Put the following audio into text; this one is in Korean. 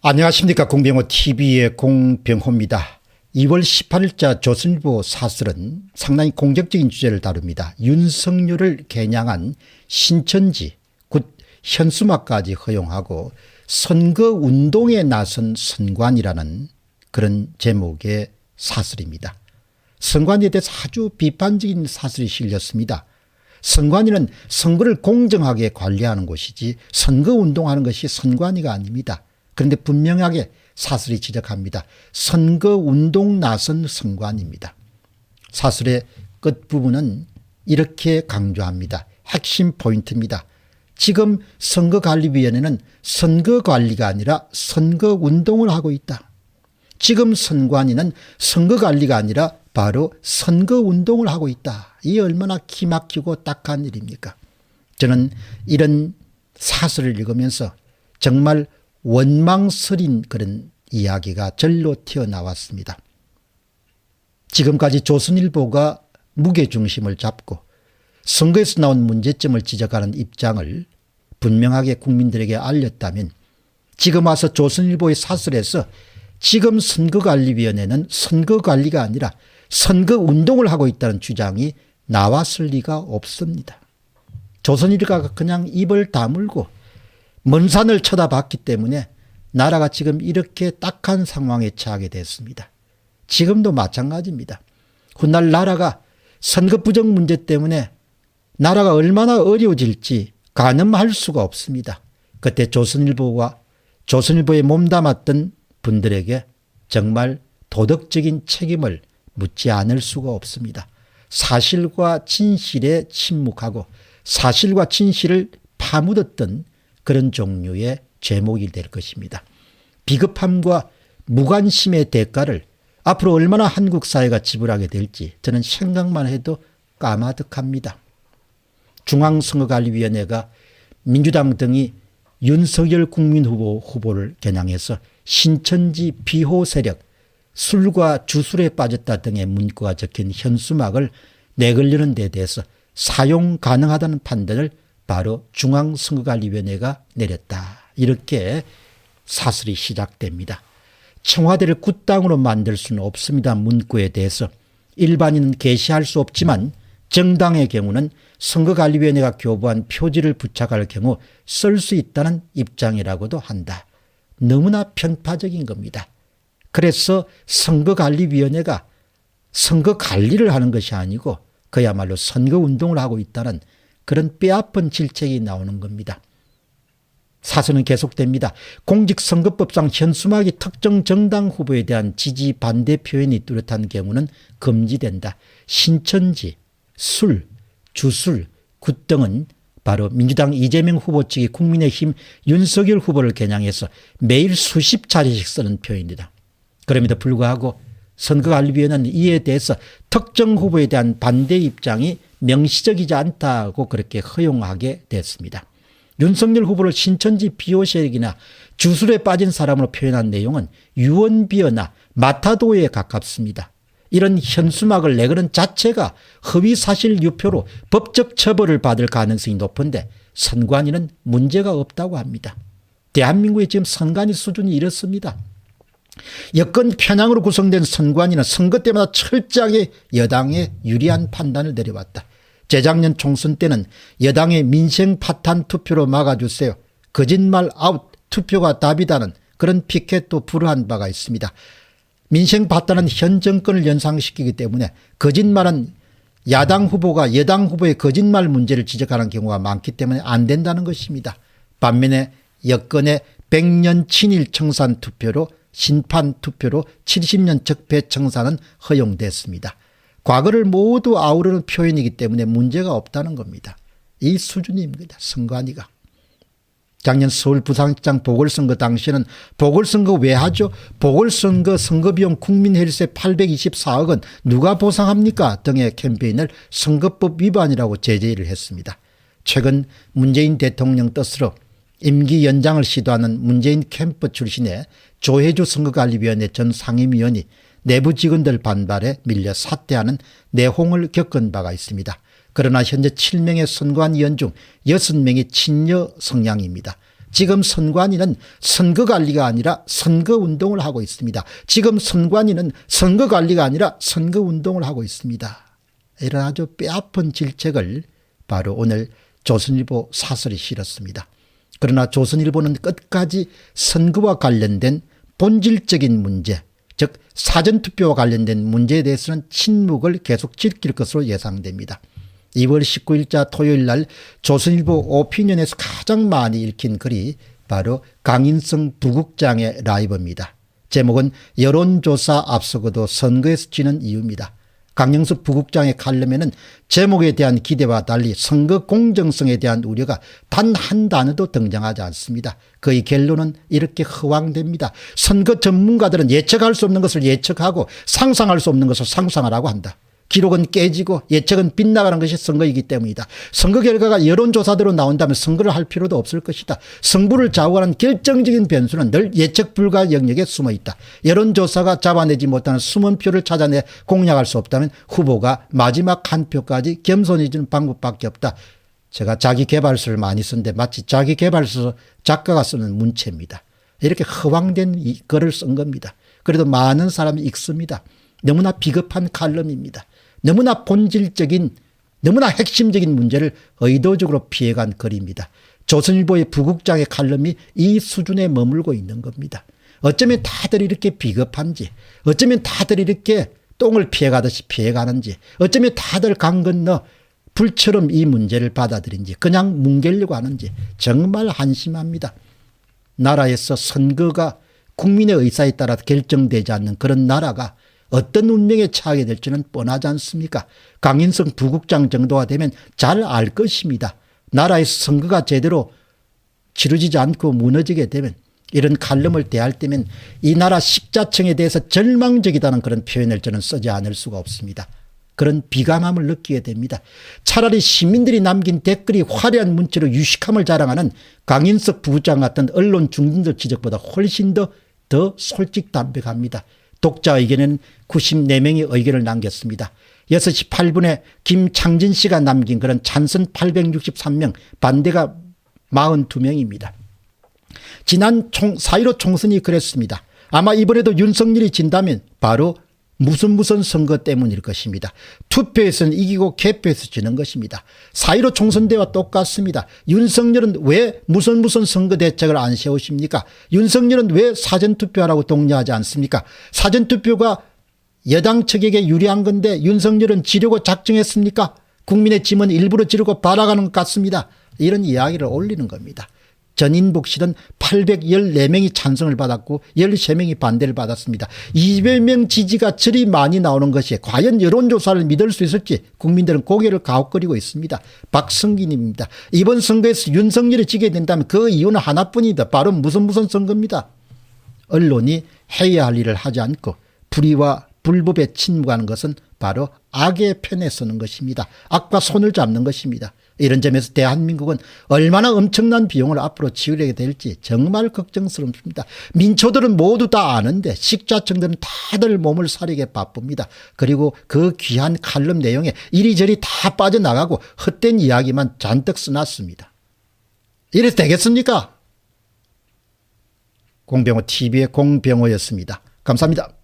안녕하십니까. 공병호TV의 공병호입니다. 2월 18일자 조선일보 사설은 상당히 공격적인 주제를 다룹니다. 윤석열을 겨냥한 신천지, 곧 현수막까지 허용하고 선거운동에 나선 선관이라는 그런 제목의 사설입니다. 선관위에 대해서 아주 비판적인 사설이 실렸습니다. 선관위는 선거를 공정하게 관리하는 곳이지 선거운동하는 것이 선관위가 아닙니다. 그런데 분명하게 사설이 지적합니다. 선거운동 나선 선관입니다. 사설의 끝부분은 이렇게 강조합니다. 핵심 포인트입니다. 지금 선거관리위원회는 선거관리가 아니라 선거운동을 하고 있다. 지금 선관위는 선거관리가 아니라 바로 선거운동을 하고 있다. 이 얼마나 기막히고 딱한 일입니까? 저는 이런 사설을 읽으면서 정말 원망스러운 그런 이야기가 절로 튀어나왔습니다. 지금까지 조선일보가 무게중심을 잡고 선거에서 나온 문제점을 지적하는 입장을 분명하게 국민들에게 알렸다면 지금 와서 조선일보의 사설에서 지금 선거관리위원회는 선거관리가 아니라 선거운동을 하고 있다는 주장이 나왔을 리가 없습니다. 조선일보가 그냥 입을 다물고 먼 산을 쳐다봤기 때문에 나라가 지금 이렇게 딱한 상황에 처하게 됐습니다. 지금도 마찬가지입니다. 훗날 나라가 선거 부정 문제 때문에 나라가 얼마나 어려워질지 가늠할 수가 없습니다. 그때 조선일보와 조선일보에 몸담았던 분들에게 정말 도덕적인 책임을 묻지 않을 수가 없습니다. 사실과 진실에 침묵하고 사실과 진실을 파묻었던 그런 종류의 제목이 될 것입니다. 비겁함과 무관심의 대가를 앞으로 얼마나 한국 사회가 지불하게 될지 저는 생각만 해도 까마득합니다. 중앙선거관리위원회가 민주당 등이 윤석열 국민후보를 겨냥해서 신천지 비호 세력, 술과 주술에 빠졌다 등의 문구가 적힌 현수막을 내걸려는 데 대해서 사용 가능하다는 판단을 바로 중앙선거관리위원회가 내렸다. 이렇게 사설이 시작됩니다. 청와대를 굿당으로 만들 수는 없습니다. 문구에 대해서 일반인은 게시할 수 없지만 정당의 경우는 선거관리위원회가 교부한 표지를 부착할 경우 쓸 수 있다는 입장이라고도 한다. 너무나 편파적인 겁니다. 그래서 선거관리위원회가 선거관리를 하는 것이 아니고 그야말로 선거운동을 하고 있다는 그런 뼈아픈 질책이 나오는 겁니다. 사설은 계속됩니다. 공직선거법상 현수막이 특정 정당 후보에 대한 지지 반대 표현이 뚜렷한 경우는 금지된다. 신천지, 술, 주술, 굿 등은 바로 민주당 이재명 후보 측이 국민의힘 윤석열 후보를 겨냥해서 매일 수십 차례씩 쓰는 표현이다. 그럼에도 불구하고 선거관리위원회는 이에 대해서 특정 후보에 대한 반대 입장이 명시적이지 않다고 그렇게 허용하게 됐습니다. 윤석열 후보를 신천지 비호세력이나 주술에 빠진 사람으로 표현한 내용은 유언비어나 마타도에 가깝습니다. 이런 현수막을 내거는 자체가 허위사실 유표로 법적 처벌을 받을 가능성이 높은데 선관위는 문제가 없다고 합니다. 대한민국의 지금 선관위 수준이 이렇습니다. 여권 편향으로 구성된 선관위는 선거 때마다 철저하게 여당에 유리한 판단을 내려왔다. 재작년 총선 때는 여당의 민생 파탄 투표로 막아주세요. 거짓말 아웃, 투표가 답이다는 그런 피켓도 불허한 바가 있습니다. 민생 파탄은 현 정권을 연상시키기 때문에 거짓말은 야당 후보가 여당 후보의 거짓말 문제를 지적하는 경우가 많기 때문에 안 된다는 것입니다. 반면에 여권의 100년 친일 청산 투표로 심판 투표로 70년 적폐 청산은 허용됐습니다. 과거를 모두 아우르는 표현이기 때문에 문제가 없다는 겁니다. 이 수준입니다. 선관위가. 작년 서울 부산시장 보궐선거 당시에는 보궐선거 왜 하죠? 보궐선거 선거비용 국민회일세 824억 원 누가 보상합니까? 등의 캠페인을 선거법 위반이라고 제재를 했습니다. 최근 문재인 대통령 뜻으로 임기 연장을 시도하는 문재인 캠프 출신의 조혜주 선거관리위원회 전 상임위원이 내부 직원들 반발에 밀려 사퇴하는 내홍을 겪은 바가 있습니다. 그러나 현재 7명의 선관위원 중 6명이 친여 성향입니다. 지금 선관위는 선거관리가 아니라 선거운동을 하고 있습니다. 지금 선관위는 선거관리가 아니라 선거운동을 하고 있습니다. 이런 아주 뼈아픈 질책을 바로 오늘 조선일보 사설이 실었습니다. 그러나 조선일보는 끝까지 선거와 관련된 본질적인 문제, 즉 사전투표와 관련된 문제에 대해서는 침묵을 계속 지킬 것으로 예상됩니다. 2월 19일자 토요일 날 조선일보 오피니언에서 가장 많이 읽힌 글이 바로 강인성 부국장의 라이브입니다. 제목은 여론조사 앞서고도 선거에서 지는 이유입니다. 강영석 부국장의 칼럼에는 제목에 대한 기대와 달리 선거 공정성에 대한 우려가 단 한 단어도 등장하지 않습니다. 그의 결론은 이렇게 허황됩니다. 선거 전문가들은 예측할 수 없는 것을 예측하고 상상할 수 없는 것을 상상하라고 한다. 기록은 깨지고 예측은 빗나가는 것이 선거이기 때문이다. 선거 결과가 여론조사대로 나온다면 선거를 할 필요도 없을 것이다. 승부를 좌우하는 결정적인 변수는 늘 예측 불가 영역에 숨어 있다. 여론조사가 잡아내지 못하는 숨은 표를 찾아내 공략할 수 없다면 후보가 마지막 한 표까지 겸손해지는 방법밖에 없다. 제가 자기계발서를 많이 쓰는데 마치 자기계발서 작가가 쓰는 문체입니다. 이렇게 허황된 이 글을 쓴 겁니다. 그래도 많은 사람이 읽습니다. 너무나 비겁한 칼럼입니다. 너무나 본질적인, 너무나 핵심적인 문제를 의도적으로 피해간 글입니다. 조선일보의 부국장의 칼럼이 이 수준에 머물고 있는 겁니다. 어쩌면 다들 이렇게 비겁한지, 어쩌면 다들 이렇게 똥을 피해가듯이 피해가는지, 어쩌면 다들 강 건너 불처럼 이 문제를 받아들인지, 그냥 뭉개려고 하는지 정말 한심합니다. 나라에서 선거가 국민의 의사에 따라 결정되지 않는 그런 나라가 어떤 운명에 처하게 될지는 뻔하지 않습니까? 강인성 부국장 정도가 되면 잘 알 것입니다. 나라에서 선거가 제대로 치러지지 않고 무너지게 되면 이런 칼럼을 대할 때면 이 나라 식자층에 대해서 절망적이다는 그런 표현을 저는 쓰지 않을 수가 없습니다. 그런 비감함을 느끼게 됩니다. 차라리 시민들이 남긴 댓글이 화려한 문체로 유식함을 자랑하는 강인석 부국장 같은 언론 중진들 지적보다 훨씬 더 솔직담백합니다. 독자 의견에는 94명의 의견을 남겼습니다. 6시 8분에 김창진 씨가 남긴 그런 찬성 863명, 반대가 42명입니다. 지난 4.15 총선이 그랬습니다. 아마 이번에도 윤석열이 진다면 바로 무슨 선거 때문일 것입니다. 투표에서는 이기고 개표에서 지는 것입니다. 4.15 총선 때와 똑같습니다. 윤석열은 왜 무슨 선거 대책을 안 세우십니까? 윤석열은 왜 사전투표하라고 독려하지 않습니까? 사전투표가 여당 측에게 유리한 건데 윤석열은 지려고 작정했습니까? 국민의 짐은 일부러 지르고 발아가는 것 같습니다. 이런 이야기를 올리는 겁니다. 전인복 씨는 814명이 찬성을 받았고 13명이 반대를 받았습니다. 200명 지지가 저리 많이 나오는 것이 과연 여론조사를 믿을 수 있을지 국민들은 고개를 가혹거리고 있습니다. 박성기님입니다. 이번 선거에서 윤석열이 지게 된다면 그 이유는 하나뿐이다. 바로 무슨 선거입니다. 언론이 해야 할 일을 하지 않고 불의와 불법에 침묵하는 것은 바로 악의 편에 서는 것입니다. 악과 손을 잡는 것입니다. 이런 점에서 대한민국은 얼마나 엄청난 비용을 앞으로 지으려게 될지 정말 걱정스럽습니다. 민초들은 모두 다 아는데 식자층들은 다들 몸을 사리게 바쁩니다. 그리고 그 귀한 칼럼 내용에 이리저리 다 빠져나가고 헛된 이야기만 잔뜩 써놨습니다. 이래서 되겠습니까? 공병호 TV의 공병호였습니다. 감사합니다.